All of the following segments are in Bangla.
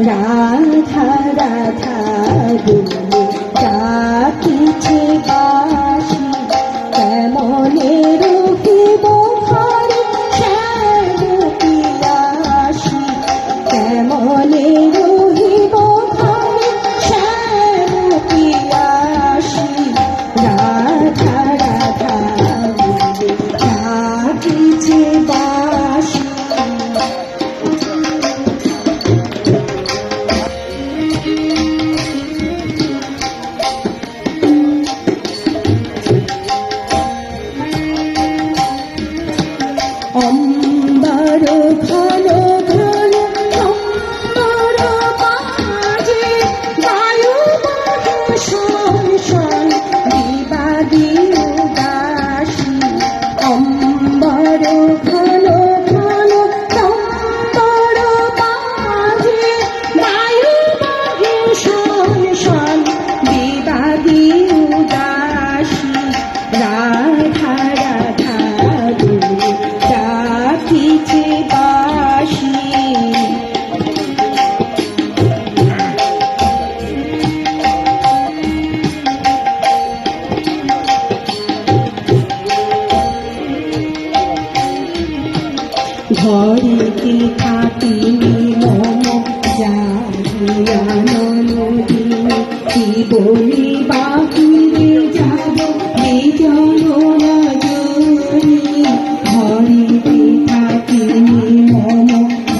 রাধা রাধা বলে ডাকিছে বাঁশি, কেমনে রহিব ঘরে শ্যাম পিয়াসী, কেমনে রহিব ঘরে শ্যাম পিয়াসী। রাধা রাধা বলে ডাকিছে বাঁশি। অম্বর ঘন ঘন অম্বর বাজে, বায়ু বাজে শন শন বিবাদী উদাসী। অম্বর ঘন ঘন অম্বর বাজে, বায়ু বাজে শন শন বিবাদী উদাসী। রাধা রাধা বলে ডাকিছে বাঁশি। ঘরেতে থাকি মম জাগিয়া নদিনী, কি বলি বাহিরে যাব বিজন রজনী। ঘরেতে থাকি মম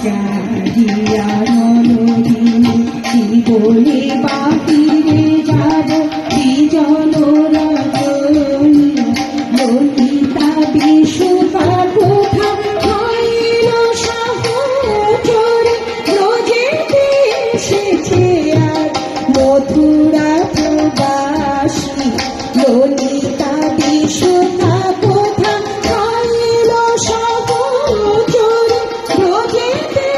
জাগিয়া নদিনী, কি বলি বাহিরে যাব বিজন রজনী। ললিতা বিশ্বকা কোথা হইল সহচরে, ব্রজেতে এসেছে আর মথুরা প্রবাসী। ললিতা বিশ্বকা কোথা হইল সহচরে, ব্রজেতে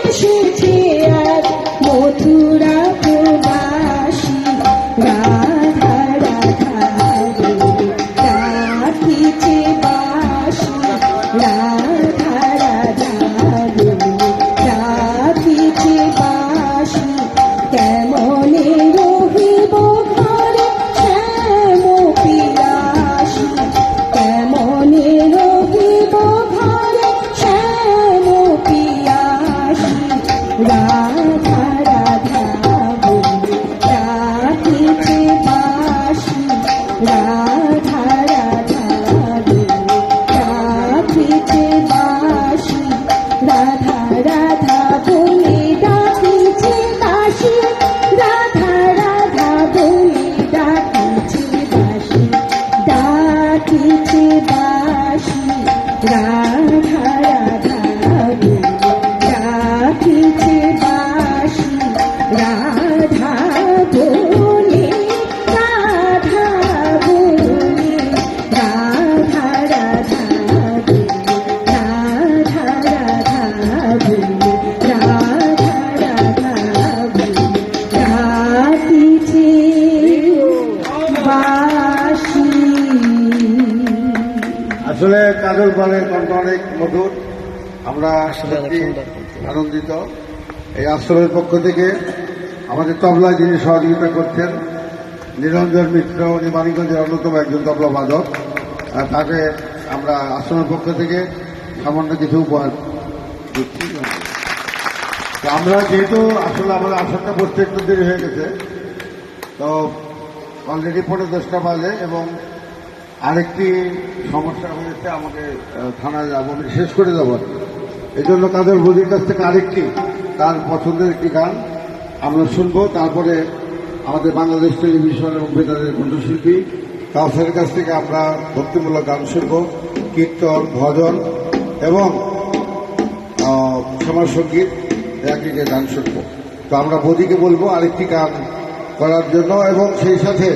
এসেছে আর মথুরা প্রবাসী। রাধা রাধা বলে ডাকিছে বাঁশি, রাধা রাধা বলে ডাকিছে বাঁশি। কেমনে রহিব ঘরে শ্যাম পিয়াসী, কেমনে রহিব ঘরে শ্যাম পিয়াসী। রাধা রাধা বলে ডাকিছে বাঁশি, রাধা রাধা বলে ডাকিছে বাঁশি। রাধা রাধা বলে ডাকিছে বাঁশি, রাধা রাধা বলে ডাকিছে বাঁশি। ডাকিছে বাঁশি, রাধা রাধা বলে ডাকিছে বাঁশি। রাধা বলে রাধা বলে রাধা রাধা বলে রাধা রাধা বলে রাধা রাধা বলে ডাকিছে বাঁশি। আসলে কাজল পালের কণ্ঠ অনেক মধুর, আমরা সত্যি আনন্দিত। এই আশ্রমের পক্ষ থেকে আমাদের তবলায় যিনি সহযোগিতা করছেন নিরঞ্জন মিত্র, উনি মানিকগঞ্জের অন্যতম একজন তবলা বাদক, তাকে আমরা আশ্রমের পক্ষ থেকে সামান্য কিছু উপহার দিচ্ছি। তো আমরা যেহেতু আসলে আমাদের আসরটা পড়তে একটু দেরি হয়ে গেছে, তো অলরেডি 10:45 বাজে এবং আরেকটি সমস্যা হয়েছে, আমাকে থানায় যাবো, আমি শেষ করে যাবো। এই জন্য কাদের বদির কাছ থেকে আরেকটি তার পছন্দের একটি গান আমরা শুনবো। তারপরে আমাদের বাংলাদেশ টেলিভিশন এবং বেতারের কণ্ঠশিল্পী কাউসারের কাছ থেকে আমরা ভক্তিমূলক গান শুনবো, কীর্তন, ভজন এবং সমাজ সঙ্গীত একই গান শুনবো। তো আমরা বদিকে বলবো আরেকটি গান করার জন্য, এবং সেই সাথে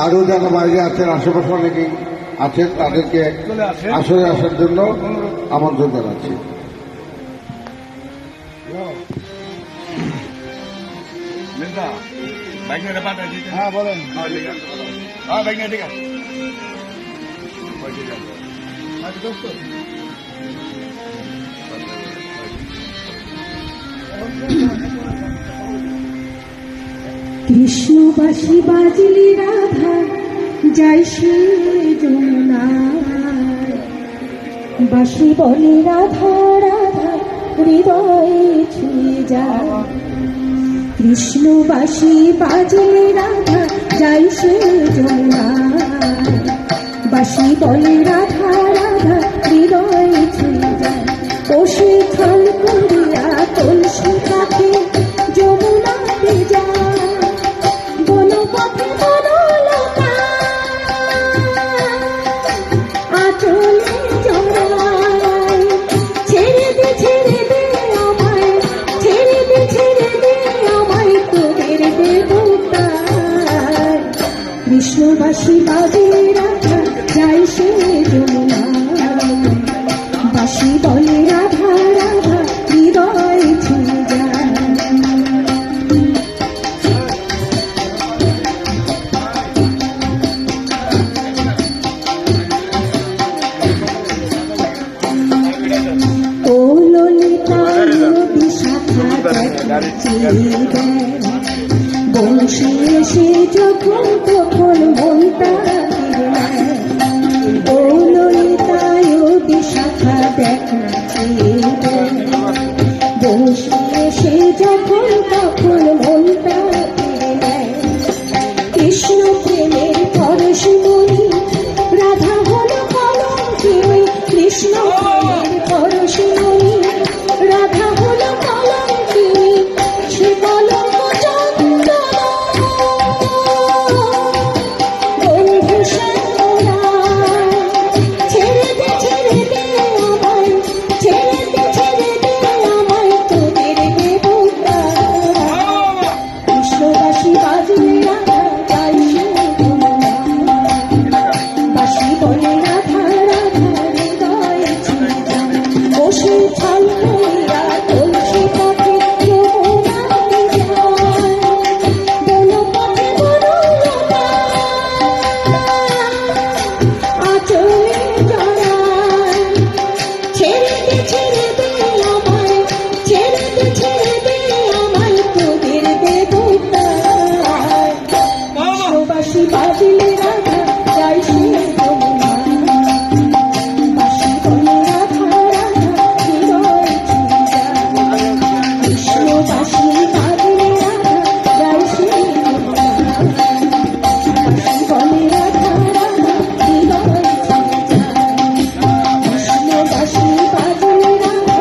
আরও যারা বাইরে আছেন, আশেপাশে অনেকেই আছেন, তাদেরকে আসরে আসার জন্য আমন্ত্রণ জানাচ্ছি। হ্যাঁ বলেন। ঠিক আছে। কৃষ্ণবাসী বাজলি রাধা যাই সে যমুনায়, বাসি বলে রাধা রাধা হৃদয়ে ছুঁয়ে যায়। কৃষ্ণবাসী বাজলি রাধা যাই সে যমুনায়, বাসি বলে রাধা রাধা হৃদয়ে ছুঁয়ে যায়। ও সে ছল করিয়া তুলসী কাঠে যমুনাতে যায়, বনপথে বনলতায় আঁচলে জড়ায়। ছেড়ে দে আমায়, ছেড়ে দে আমায় তোদের দেবতায়। কৃষ্ণবাসী বাজে রাধা যাই সে যমুনায়, বাসি বলে রাধা রাধা হৃদয় ছুঁয়ে যায়। ও ললিতা বিশাখা বংশী এসে যখন তখন মনটা ফিরে। ও ললিতায় বিশাখা দেখাচ্ছে বংশী এসে যখন তখন মনটা ফিরে। কৃষ্ণ প্রেমের পরশমণি রাধা হলো কলঙ্কিনী, কৃষ্ণ প্রেমের পরশমণি রাধা হলো কলঙ্কিনী। সে কলঙ্ক চন্দনা বন্ধু শ্যামলায়। ছেড়ে দে আমায়, ছেড়ে দে আমায় তোদের দেবতায়। কৃষ্ণবাসী বাজলে রাধা যাই সে যমুনায়, বাসি বলে রাধা রাধা হৃদয়ে ছুঁয়ে যায়। ও সে ছল করিয়া তুলসী পথে যমুনাতে যায়, বনপথে বনলতায় আঁচলে জড়ায়। ছেড়ে দে আমায়, ছেড়ে দে আমায় তোদের দেবতায়। কৃষ্ণবাসী বাজলে রাধা যাই সে যমুনায়, বাসি বলে রাধা রাধা হৃদয়ে ছুঁয়ে যায়। কৃষ্ণবাসী বাজলে রাধা যাই সে যমুনায়, বাসি বলে রাধা রাধা হৃদয়ে ছুঁয়ে যায়। কৃষ্ণবাসী বাজলে রাধা,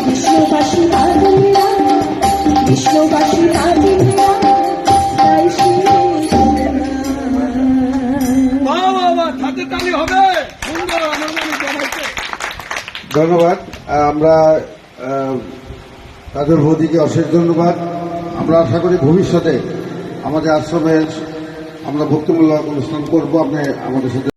কৃষ্ণবাসী বাজলে রাধা, কৃষ্ণবাসী বাজলে রাধা যাই সে যমুনায়। হাতে তালি হবে। সুন্দর আনন্দ জানাচ্ছে। ধন্যবাদ। আমরা তাদের বৌদিকে অশেষ ধন্যবাদ। আমরা আশা করি ভবিষ্যতে আমাদের আশ্রমের আমরা ভক্তিমূলক অনুষ্ঠান করবো। আপনি আমাদের সাথে